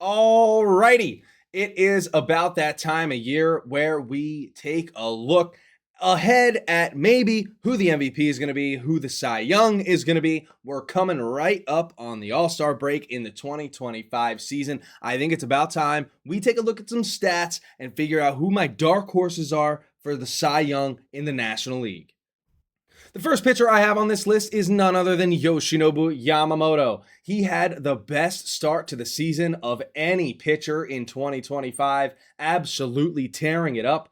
Alrighty, it is about that time of year where we take a look ahead at maybe who the MVP is going to be, who the Cy Young is going to be. We're coming right up on the All-Star break in the 2025 season. I think it's about time we take a look at some stats and figure out who my dark horses are for the Cy Young in the National League. The first pitcher I have on this list is none other than Yoshinobu Yamamoto. He had the best start to the season of any pitcher in 2025, absolutely tearing it up.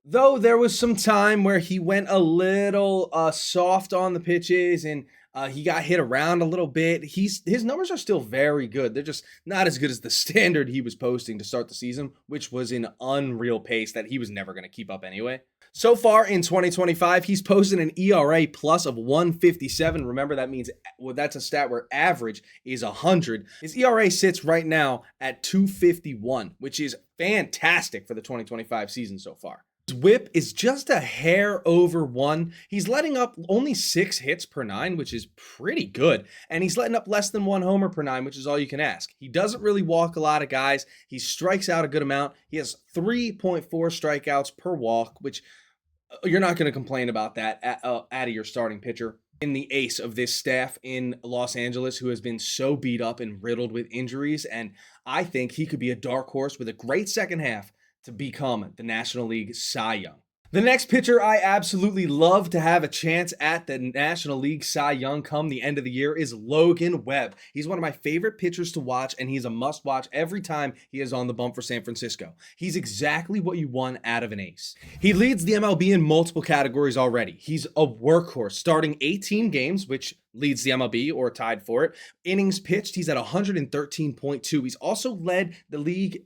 Though there was some time where he went a little soft on the pitches and he got hit around a little bit. His numbers are still very good. They're just not as good as the standard he was posting to start the season, which was an unreal pace that he was never going to keep up anyway. So far in 2025, he's posted an ERA plus of 157. Remember, that means that's a stat where average is 100. His ERA sits right now at 251, which is fantastic for the 2025 season so far. His whip is just a hair over 1. He's letting up only 6 hits per 9, which is pretty good. And he's letting up less than 1 homer per 9, which is all you can ask. He doesn't really walk a lot of guys. He strikes out a good amount. He has 3.4 strikeouts per walk, which you're not going to complain about that out of your starting pitcher. In the ace of this staff in Los Angeles, who has been so beat up and riddled with injuries. And I think he could be a dark horse with a great second half to become the National League Cy Young. The next pitcher I absolutely love to have a chance at the National League Cy Young come the end of the year is Logan Webb. He's one of my favorite pitchers to watch, and he's a must-watch every time he is on the bump for San Francisco. He's exactly what you want out of an ace. He leads the MLB in multiple categories already. He's a workhorse, starting 18 games, which leads the MLB or tied for it. Innings pitched, he's at 113.2. He's also led the league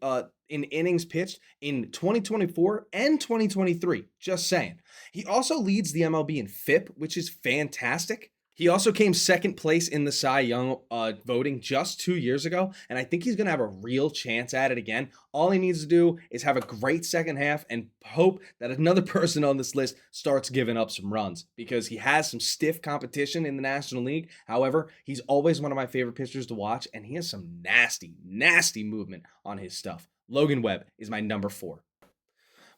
in innings pitched in 2024 and 2023. Just saying. He also leads the MLB in FIP, which is fantastic. He also came second place in the Cy Young voting just 2 years ago, and I think he's going to have a real chance at it again. All he needs to do is have a great second half and hope that another person on this list starts giving up some runs, because he has some stiff competition in the National League. However, he's always one of my favorite pitchers to watch, and he has some nasty, nasty movement on his stuff. Logan Webb is my number 4.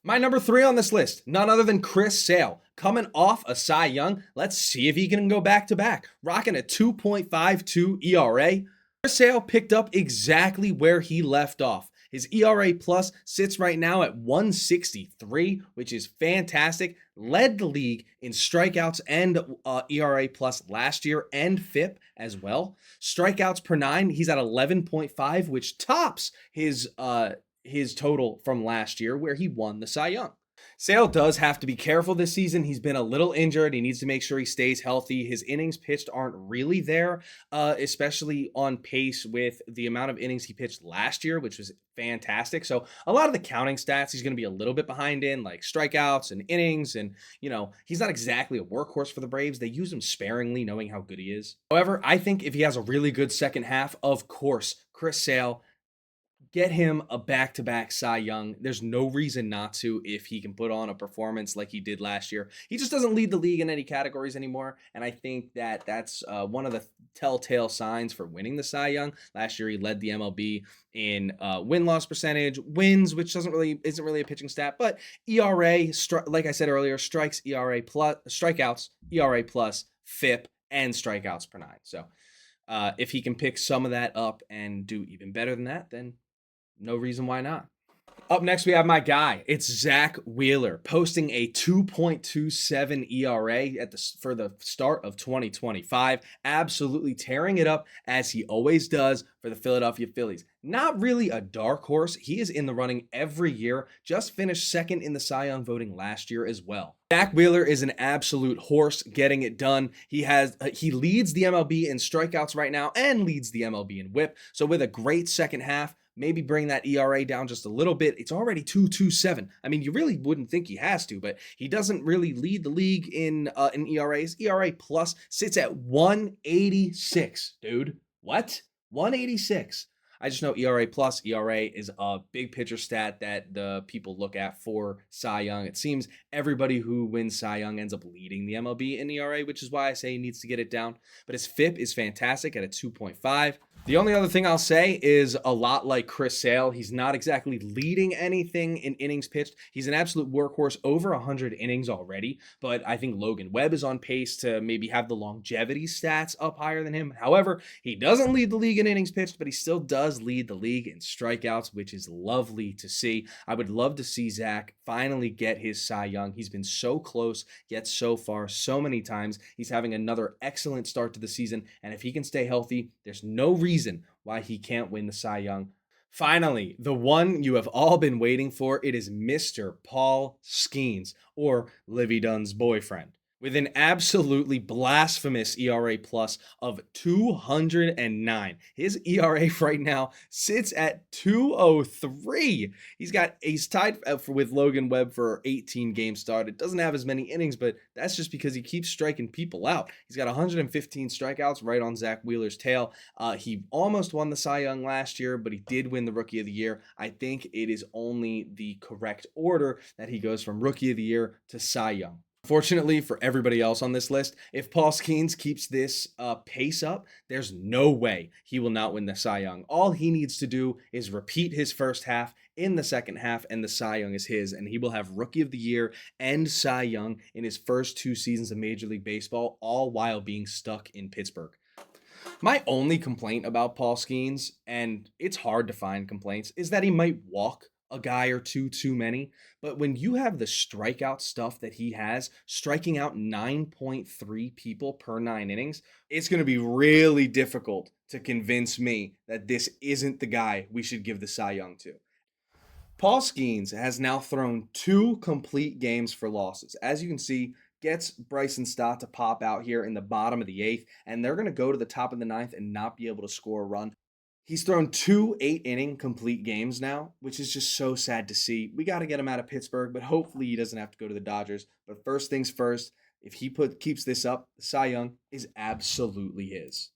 My number 3 on this list, none other than Chris Sale. Coming off a Cy Young, let's see if he can go back-to-back. Rocking a 2.52 ERA. Chris Sale picked up exactly where he left off. His ERA plus sits right now at 163, which is fantastic. Led the league in strikeouts and ERA plus last year, and FIP as well. Strikeouts per 9, he's at 11.5, which tops his total from last year where he won the Cy Young. Sale does have to be careful this season. He's been a little injured. He needs to make sure he stays healthy. His innings pitched aren't really there, especially on pace with the amount of innings he pitched last year, which was fantastic. So a lot of the counting stats, he's going to be a little bit behind in, like strikeouts and innings. And, he's not exactly a workhorse for the Braves. They use him sparingly, knowing how good he is. However, I think if he has a really good second half, of course, Chris Sale, get him a back-to-back Cy Young. There's no reason not to if he can put on a performance like he did last year. He just doesn't lead the league in any categories anymore, and I think that that's one of the telltale signs for winning the Cy Young. Last year, he led the MLB in win-loss percentage, wins, which isn't really a pitching stat, but ERA, like I said earlier, strikeouts, ERA plus, FIP, and strikeouts per 9. So if he can pick some of that up and do even better than that, then no reason why not. Up next, we have my guy. It's Zach Wheeler, posting a 2.27 ERA for the start of 2025. Absolutely tearing it up, as he always does for the Philadelphia Phillies. Not really a dark horse. He is in the running every year. Just finished second in the Cy Young voting last year as well. Zach Wheeler is an absolute horse getting it done. He leads the MLB in strikeouts right now and leads the MLB in WHIP. So with a great second half, maybe bring that ERA down just a little bit. It's already 2.27. I mean, you really wouldn't think he has to, but he doesn't really lead the league in ERAs. ERA plus sits at 186, dude. What? 186. I just know ERA plus, ERA is a big pitcher stat that the people look at for Cy Young. It seems everybody who wins Cy Young ends up leading the MLB in ERA, which is why I say he needs to get it down. But his FIP is fantastic at a 2.5. The only other thing I'll say is a lot like Chris Sale. He's not exactly leading anything in innings pitched. He's an absolute workhorse, over 100 innings already. But I think Logan Webb is on pace to maybe have the longevity stats up higher than him. However, he doesn't lead the league in innings pitched, but he still does lead the league in strikeouts, which is lovely to see. I would love to see Zach finally get his Cy Young. He's been so close, yet so far, so many times. He's having another excellent start to the season. And if he can stay healthy, there's no reason why he can't win the Cy Young. Finally, the one you have all been waiting for, it is Mr. Paul Skeens, or Livy Dunn's boyfriend. With an absolutely blasphemous ERA plus of 209. His ERA right now sits at 203. He's tied with Logan Webb for 18 games started. Doesn't have as many innings, but that's just because he keeps striking people out. He's got 115 strikeouts, right on Zach Wheeler's tail. He almost won the Cy Young last year, but he did win the Rookie of the Year. I think it is only the correct order that he goes from Rookie of the Year to Cy Young. Fortunately for everybody else on this list, if Paul Skeens keeps this pace up, there's no way he will not win the Cy Young. All he needs to do is repeat his first half in the second half, and the Cy Young is his, and he will have Rookie of the Year and Cy Young in his first 2 seasons of Major League Baseball, all while being stuck in Pittsburgh. My only complaint about Paul Skeens, and it's hard to find complaints, is that he might walk a guy or two too many. But when you have the strikeout stuff that he has, striking out 9.3 people per 9 innings, it's going to be really difficult to convince me that this isn't the guy we should give the Cy Young to. Paul Skeens has now thrown 2 complete games for losses. As you can see, gets Bryson Stott to pop out here in the bottom of the eighth, and they're going to go to the top of the ninth and not be able to score a run. He's thrown 2 8-inning complete games now, which is just so sad to see. We got to get him out of Pittsburgh, but hopefully he doesn't have to go to the Dodgers. But first things first, if he keeps this up, the Cy Young is absolutely his.